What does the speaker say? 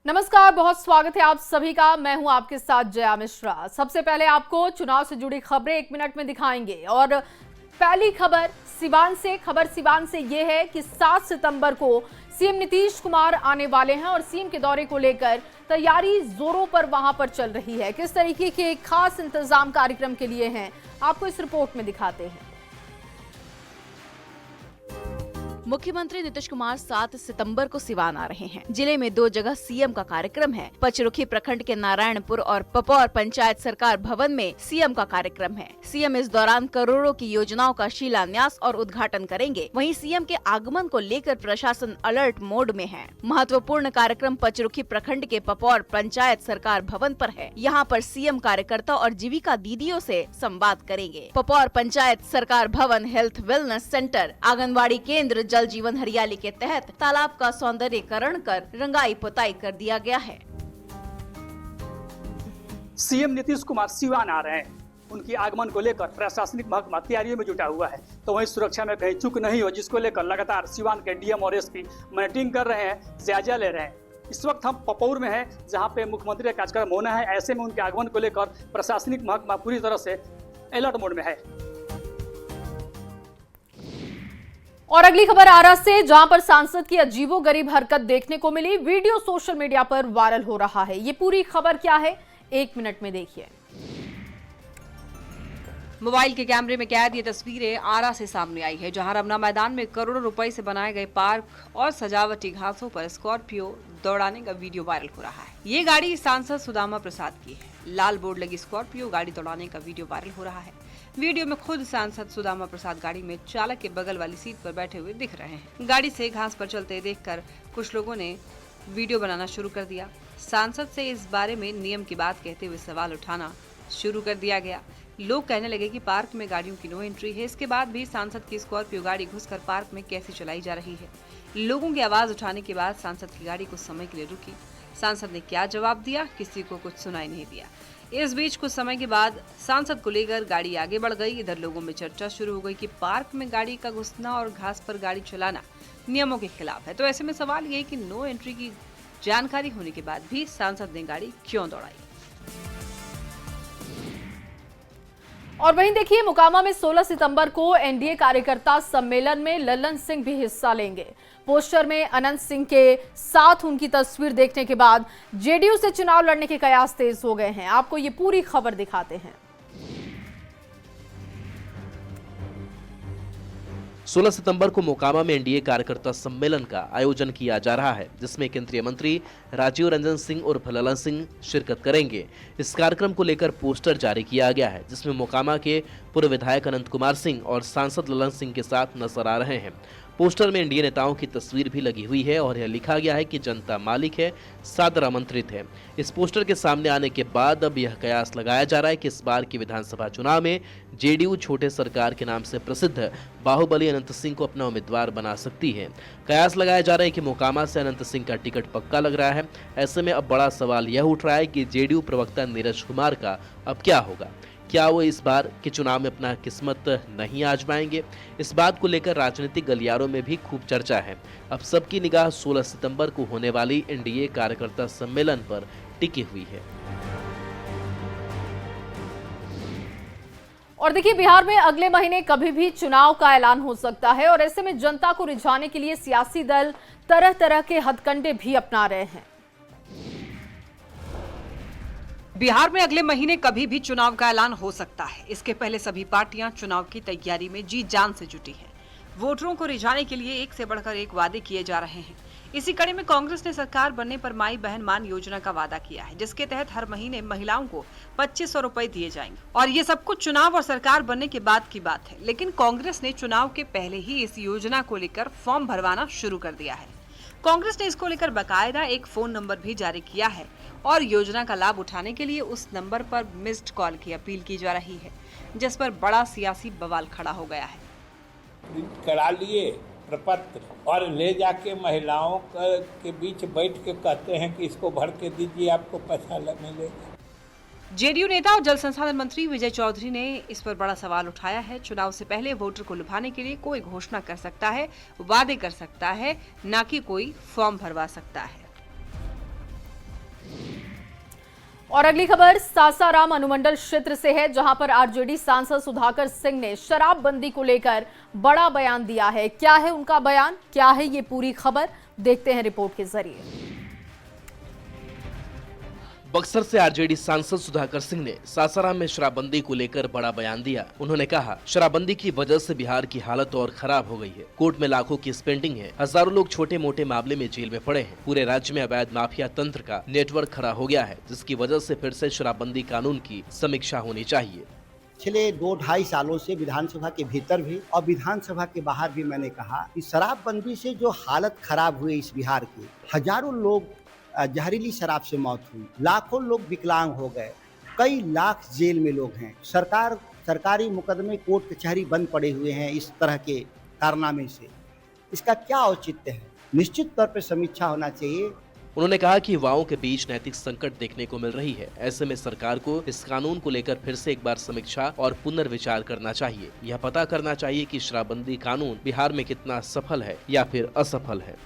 नमस्कार, बहुत स्वागत है आप सभी का। मैं हूं आपके साथ जया मिश्रा। सबसे पहले आपको चुनाव से जुड़ी खबरें 1 मिनट में दिखाएंगे और पहली खबर सिवान से ये है कि 7 सितंबर को सीएम नीतीश कुमार आने वाले हैं और सीएम के दौरे को लेकर तैयारी जोरों पर वहां पर चल रही है। किस तरीके के खास इंतजाम कार्यक्रम के लिए हैं, आपको इस रिपोर्ट में दिखाते हैं। मुख्यमंत्री नीतीश कुमार 7 सितंबर को सिवान आ रहे हैं। जिले में 2 जगह सीएम का कार्यक्रम है। पचरुखी प्रखंड के नारायणपुर और पपौर पंचायत सरकार भवन में सीएम का कार्यक्रम है। सीएम इस दौरान करोड़ों की योजनाओं का शिलान्यास और उद्घाटन करेंगे। वहीं सीएम के आगमन को लेकर प्रशासन अलर्ट मोड में है। महत्वपूर्ण कार्यक्रम पचरुखी प्रखंड के पपौर पंचायत सरकार भवन पर है। यहाँ पर सीएम कार्यकर्ता और जीविका दीदियों से संवाद करेंगे। पपौर पंचायत सरकार भवन हेल्थ वेलनेस सेंटर, आंगनबाड़ी केंद्र, जल जीवन हरियाली के तहत तालाब का सौंदर्यीकरण कर रंगाई पुताई कर दिया गया है। सीएम नीतीश कुमार सिवान आ रहे हैं। उनकी आगमन को लेकर प्रशासनिक महकमा तैयारियों में जुटा हुआ है, तो वहीं सुरक्षा में कहीं चूक नहीं हो, जिसको लेकर लगातार सिवान के डीएम और एसपी मॉनिटरिंग कर रहे हैं, जायजा ले रहे हैं। इस वक्त हम पपौर में हैं, जहां पे मुख्यमंत्री का कार्यक्रम होना है। ऐसे में उनके आगमन को लेकर प्रशासनिक महकमा पूरी तरह से अलर्ट मोड में है। और अगली खबर आरा से, जहां पर सांसद की अजीबोगरीब हरकत देखने को मिली। वीडियो सोशल मीडिया पर वायरल हो रहा है। ये पूरी खबर क्या है, 1 मिनट में देखिए। मोबाइल के कैमरे में कैद ये तस्वीरें आरा से सामने आई है, जहां रमना मैदान में करोड़ों रुपए से बनाए गए पार्क और सजावटी घासों पर स्कॉर्पियो दौड़ाने का वीडियो वायरल हो रहा है। ये गाड़ी सांसद सुदामा प्रसाद की है। लाल बोर्ड लगी स्कॉर्पियो गाड़ी दौड़ाने का वीडियो वायरल हो रहा है। वीडियो में खुद सांसद सुदामा प्रसाद गाड़ी में चालक के बगल वाली सीट पर बैठे हुए दिख रहे हैं। गाड़ी से घास पर चलते देखकर कुछ लोगों ने वीडियो बनाना शुरू कर दिया। सांसद से इस बारे में नियम की बात कहते हुए सवाल उठाना शुरू कर दिया गया। लोग कहने लगे कि पार्क में गाड़ियों की नो एंट्री है। इसके बाद भी सांसद की स्कॉर्पियो गाड़ी घुसकर पार्क में कैसे चलाई जा रही है। लोगों की आवाज उठाने के बाद सांसद की गाड़ी कुछ समय के लिए रुकी। सांसद ने क्या जवाब दिया, किसी को कुछ सुनाई नहीं दिया। इस बीच कुछ समय के बाद सांसद को लेकर गाड़ी आगे बढ़ गई। इधर लोगों में चर्चा शुरू हो गई कि पार्क में गाड़ी का घुसना और घास पर गाड़ी चलाना नियमों के खिलाफ है। तो ऐसे में सवाल ये कि नो एंट्री की जानकारी होने के बाद भी सांसद ने गाड़ी क्यों दौड़ाई। और वहीं देखिए, मोकामा में 16 सितंबर को एनडीए कार्यकर्ता सम्मेलन में ललन सिंह भी हिस्सा लेंगे। पोस्टर में अनंत सिंह के साथ उनकी तस्वीर देखने के बाद जेडीयू से चुनाव लड़ने के कयास तेज हो गए हैं। आपको ये पूरी खबर दिखाते हैं। 16 सितंबर को मोकामा में एनडीए कार्यकर्ता सम्मेलन का आयोजन किया जा रहा है, जिसमें केंद्रीय मंत्री राजीव रंजन सिंह उर्फ ललन सिंह शिरकत करेंगे। इस कार्यक्रम को लेकर पोस्टर जारी किया गया है, जिसमें मोकामा के पूर्व विधायक अनंत कुमार सिंह और सांसद ललन सिंह के साथ नजर आ रहे हैं। पोस्टर में एनडीए नेताओं की तस्वीर भी लगी हुई है और यह लिखा गया है कि जनता मालिक है, सादर आमंत्रित है। इस पोस्टर के सामने आने के बाद अब यह कयास लगाया जा रहा है कि इस बार के विधानसभा चुनाव में जेडीयू छोटे सरकार के नाम से प्रसिद्ध बाहुबली अनंत सिंह को अपना उम्मीदवार बना सकती है। कयास लगाया जा रहा है कि मोकामा से अनंत सिंह का टिकट पक्का लग रहा है। ऐसे में अब बड़ा सवाल यह उठ रहा है कि जेडीयू प्रवक्ता नीरज कुमार का अब क्या होगा। क्या वो इस बार के चुनाव में अपना किस्मत नहीं आजमाएंगे? इस बात को लेकर राजनीतिक गलियारों में भी खूब चर्चा है। अब सबकी निगाह 16 सितंबर को होने वाली एनडीए कार्यकर्ता सम्मेलन पर टिकी हुई है। और देखिए, बिहार में अगले महीने कभी भी चुनाव का ऐलान हो सकता है और ऐसे में जनता को रिझाने के लिए सियासी दल तरह तरह के हथकंडे भी अपना रहे हैं। बिहार में अगले महीने कभी भी चुनाव का ऐलान हो सकता है। इसके पहले सभी पार्टियां चुनाव की तैयारी में जी जान से जुटी हैं। वोटरों को रिझाने के लिए एक से बढ़कर एक वादे किए जा रहे हैं। इसी कड़ी में कांग्रेस ने सरकार बनने पर माई बहन मान योजना का वादा किया है, जिसके तहत हर महीने महिलाओं को 2500 रुपए दिए जाएंगे। और ये सब कुछ चुनाव और सरकार बनने के बाद की बात है, लेकिन कांग्रेस ने चुनाव के पहले ही इस योजना को लेकर फॉर्म भरवाना शुरू कर दिया है। कांग्रेस ने इसको लेकर बाकायदा एक फोन नंबर भी जारी किया है और योजना का लाभ उठाने के लिए उस नंबर पर मिस्ड कॉल की अपील की जा रही है, जिस पर बड़ा सियासी बवाल खड़ा हो गया है। प्रिंट करा लिए प्रपत्र और ले जाके महिलाओं के बीच बैठ के कहते हैं कि इसको भर के दीजिए, आपको पैसा मिलेगा। जेडीयू नेता और जल संसाधन मंत्री विजय चौधरी ने इस पर बड़ा सवाल उठाया है। चुनाव से पहले वोटर को लुभाने के लिए कोई घोषणा कर सकता है, वादे कर सकता है, न कि कोई फॉर्म भरवा सकता है। और अगली खबर सासाराम अनुमंडल क्षेत्र से है, जहां पर आरजेडी सांसद सुधाकर सिंह ने शराबबंदी को लेकर बड़ा बयान दिया है। क्या है उनका बयान, क्या है ये पूरी खबर, देखते हैं रिपोर्ट के जरिए। बक्सर से आरजेडी सांसद सुधाकर सिंह ने सासाराम में शराबबंदी को लेकर बड़ा बयान दिया। उन्होंने कहा, शराबबंदी की वजह से बिहार की हालत और खराब हो गई है। कोर्ट में लाखों की स्पेंडिंग है, हजारों लोग छोटे मोटे मामले में जेल में पड़े हैं। पूरे राज्य में अवैध माफिया तंत्र का नेटवर्क खड़ा हो गया है, जिसकी वजह से फिर से शराबबंदी कानून की समीक्षा होनी चाहिए। पिछले 2-2.5 सालों से विधानसभा के भीतर भी और विधानसभा के बाहर भी मैंने कहा कि शराबबंदी से जो हालत खराब हुई इस बिहार की, हजारों लोग जहरीली शराब से मौत हुई, लाखों लोग विकलांग हो गए, कई लाख जेल में लोग हैं। सरकारी मुकदमे कोर्ट कचहरी बंद पड़े हुए हैं इस तरह के कारनामे से। इसका क्या औचित्य है? निश्चित तौर पर समीक्षा होना चाहिए। उन्होंने कहा कि युवाओं के बीच नैतिक संकट देखने को मिल रही है। ऐसे में सरकार को इस कानून को लेकर फिर से एक बार समीक्षा और पुनर्विचार करना चाहिए। यह पता करना चाहिए कि शराबबंदी कानून बिहार में कितना सफल है या फिर असफल है।